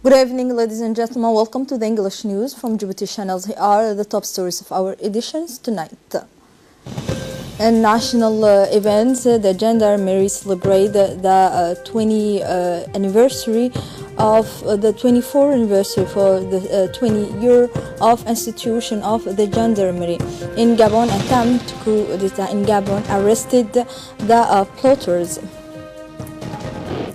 Good evening, ladies and gentlemen. Welcome to the English news from Djibouti channels. Here are the top stories of our editions tonight. In national events, the gendarmerie celebrate the 20th anniversary of the 24th anniversary for the 20 year of institution of the gendarmerie. In Gabon, attempt coup d'etat in Gabon arrested the plotters.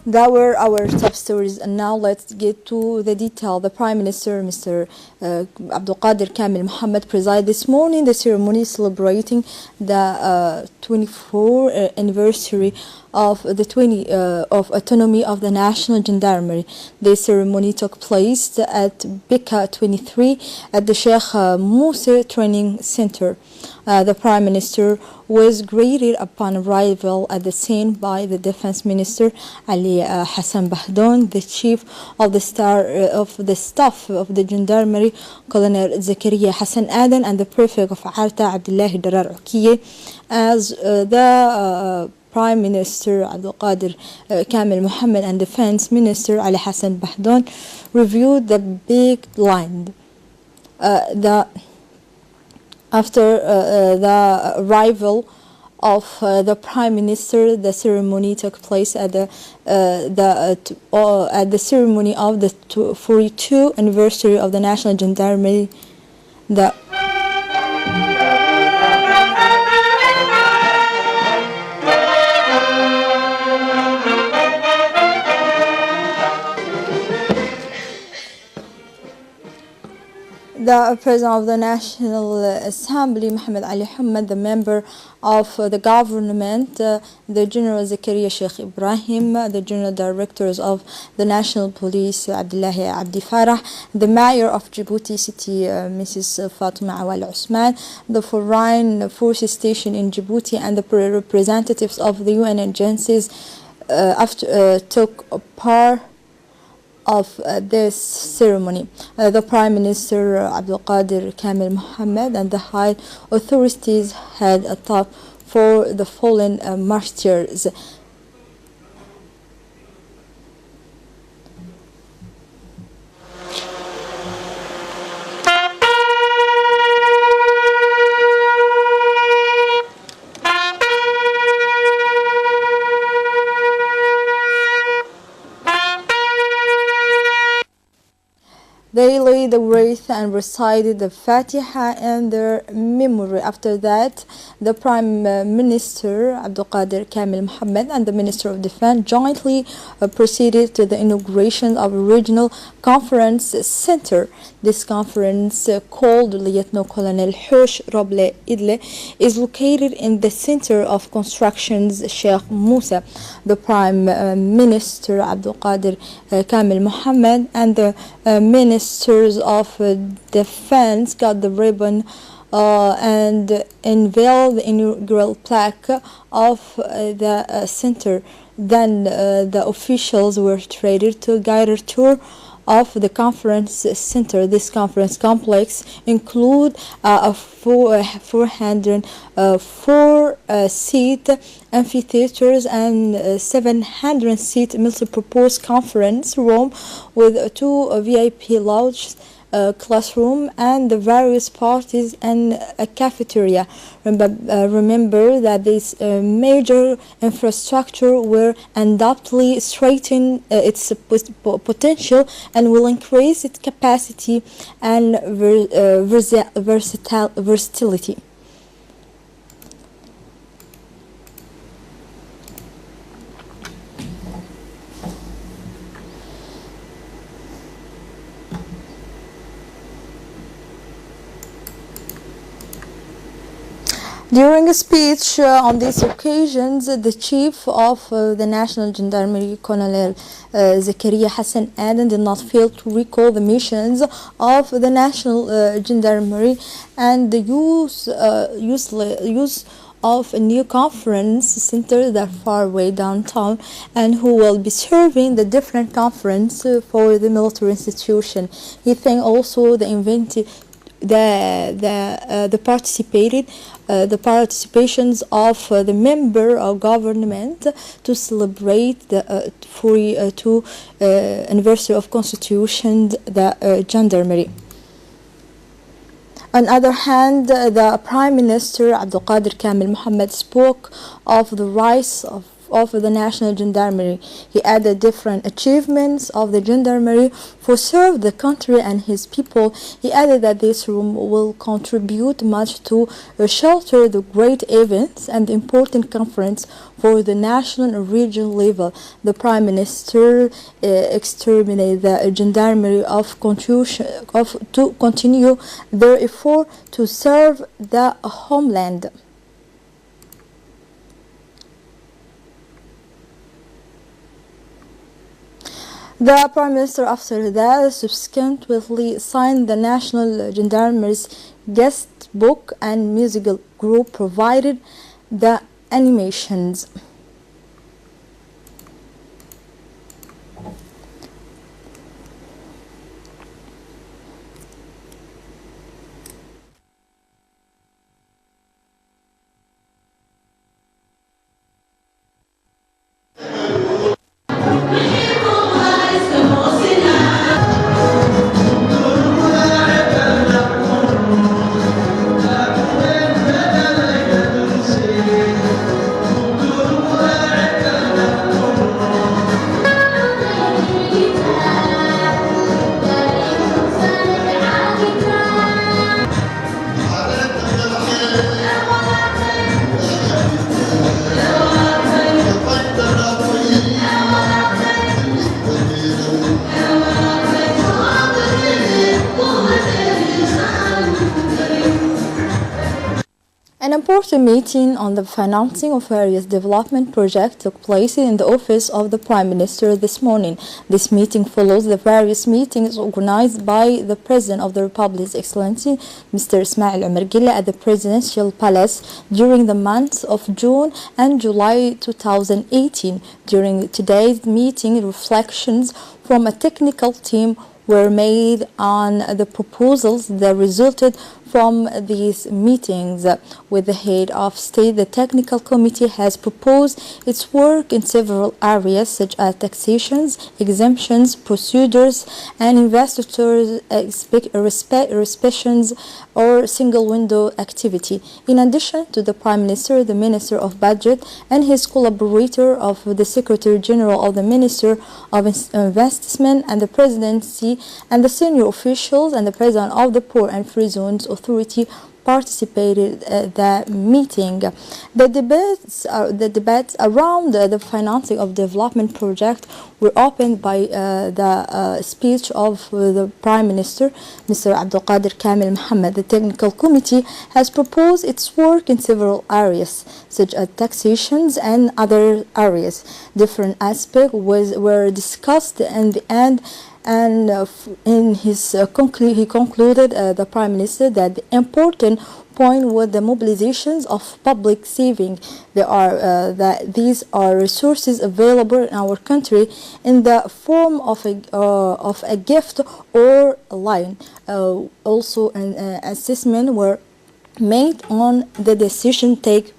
That were our top stories, and now let's get to the detail. The Prime Minister, Mr. Abdul Qadir Kamil Mohammed, presided this morning the ceremony celebrating the 24th anniversary of the of autonomy of the National Gendarmerie. The ceremony took place at Bika 23 at the Sheikh Moussa Training Center. The Prime Minister was greeted upon arrival at the scene by the Defense Minister Ali Hassan Bahdon, the Chief of the Staff of the Gendarmerie Colonel Zakaria Hassan Aden, and the Prefect of Arta Abdullahi Darar Ukiye. As the Prime Minister Abdul Qadir Kamil Mohammed and Defense Minister Ali Hassan Bahdon reviewed the big land. After the arrival of the Prime Minister, the ceremony took place at the ceremony of the 42nd anniversary of the National Gendarmerie. The President of the National Assembly, Mohammed Ali Hamad, the member of the government, the General Zakaria Sheikh Ibrahim, the General Directors of the National Police, Abdullahi Abdi Farah, the Mayor of Djibouti City, Mrs. Fatima Awal Osman, the Foreign Forces Station in Djibouti, and the representatives of the UN agencies took part of this ceremony. The Prime Minister Abdul Qadir Kamil Mohammed and the high authorities had a thought for the fallen martyrs. They laid the wreath and recited the Fatiha in their memory. After that, the Prime Minister Abdul Qadir Kamil Mohammed and the Minister of Defense jointly proceeded to the inauguration of a regional conference center. This conference, called Lieutenant Colonel Hosh Roble Idle, is located in the center of constructions Sheikh Moussa. The Prime Minister Abdul Qadir Kamil Mohammed and the Ministers of Defense got the ribbon and unveiled the inaugural plaque of the center. Then the officials were treated to a guided tour of the conference center. This conference complex include a 404 seat amphitheaters and 700-seat multi-purpose conference room with 2 VIP lounges, classroom, and the various parties and a cafeteria. Remember that this major infrastructure will undoubtedly strengthen its potential and will increase its capacity and versatility. During a speech on these occasions, the Chief of the National Gendarmerie, Colonel Zakaria Hassan Aden, did not fail to recall the missions of the National Gendarmerie and the use of a new conference center that far away downtown, and who will be serving the different conference for the military institution. He thanked also the the participations of the member of government to celebrate the 42 anniversary of Constitution, the gendarmerie. On the other hand, the Prime Minister Abdulqadir Kamil Mohammed spoke of the rise of the National Gendarmerie. He added different achievements of the Gendarmerie for serve the country and his people. He added that this room will contribute much to shelter the great events and the important conference for the national and regional level. The Prime Minister exterminated the Gendarmerie to continue their effort to serve the homeland. The Prime Minister after that subsequently signed the National Gendarmerie's guest book and musical group provided the animations. An important meeting on the financing of various development projects took place in the office of the Prime Minister this morning. This meeting follows the various meetings organized by the President of the Republic, His Excellency Mr. Ismail Omar Gilla, at the Presidential Palace during the months of June and July 2018. During today's meeting, reflections from a technical team were made on the proposals that resulted from these meetings. With the head of state, the technical committee has proposed its work in several areas such as taxations, exemptions, procedures, and investors' restrictions or single window activity. In addition to the Prime Minister, the Minister of Budget and his collaborator of the Secretary General of the Minister of Investment and the Presidency and the senior officials and the President of the Poor and Free Zones Authority participated at the meeting. The debates around the financing of development projects were opened by the speech of the Prime Minister, Mr. Abdulqadir Kamil Mohammed. The technical committee has proposed its work in several areas, such as taxations and other areas. Different aspects were discussed in the end. And in his he concluded, the Prime Minister, that the important point was the mobilizations of public saving. That these are resources available in our country in the form of a gift or a loan. Also, an assessment were made on the decision take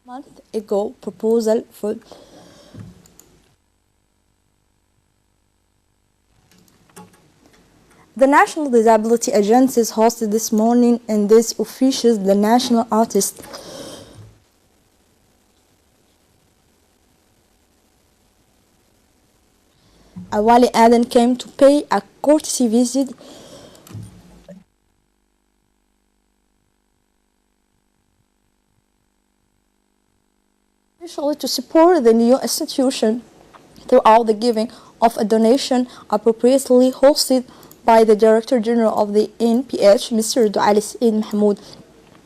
month ago proposal for the National Disability Agencies hosted this morning in these officials the national artist Awali Aden came to pay a courtesy visit especially to support the new institution throughout the giving of a donation appropriately hosted by the Director General of the NPH, Mr. Duali Said Mahmoud,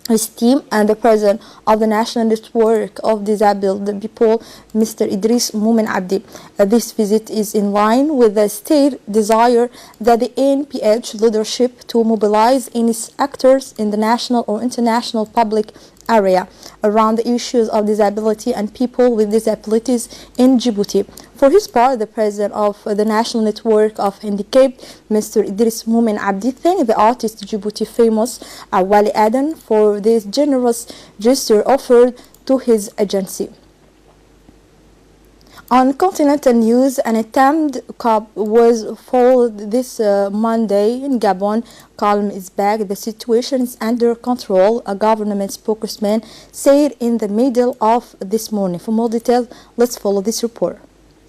his team, and the President of the National Network of Disabled People, Mr. Idris Mumin Abdi. This visit is in line with the state desire that the NPH leadership to mobilize its actors in the national or international public area around the issues of disability and people with disabilities in Djibouti. For his part, the president of the National Network of Handicapped, Mr. Idris Moumen Abdi, thanked the artist Djibouti famous Wali Aden for this generous gesture offered to his agency. On continental news, an attempt coup was followed this Monday in Gabon. Calm is back. The situation is under control, a government spokesman said in the middle of this morning. For more details, let's follow this report.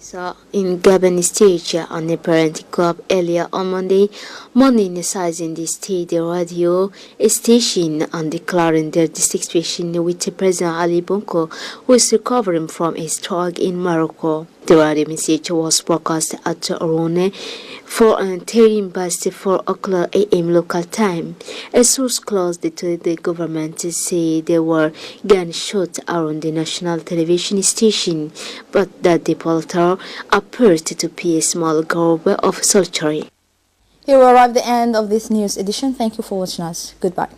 So, in Gabon stage, an apparent club earlier on Monday morning seizing the state radio station and declaring their dissatisfaction with President Ali Bongo, who is recovering from a stroke in Morocco. The radio message was broadcast at around 4 o'clock a.m. local time. A source close to the government said there were gunshots around the national television station, but that the reporter appeared to be a small group of soldiers. Here we arrive at the end of this news edition. Thank you for watching us. Goodbye.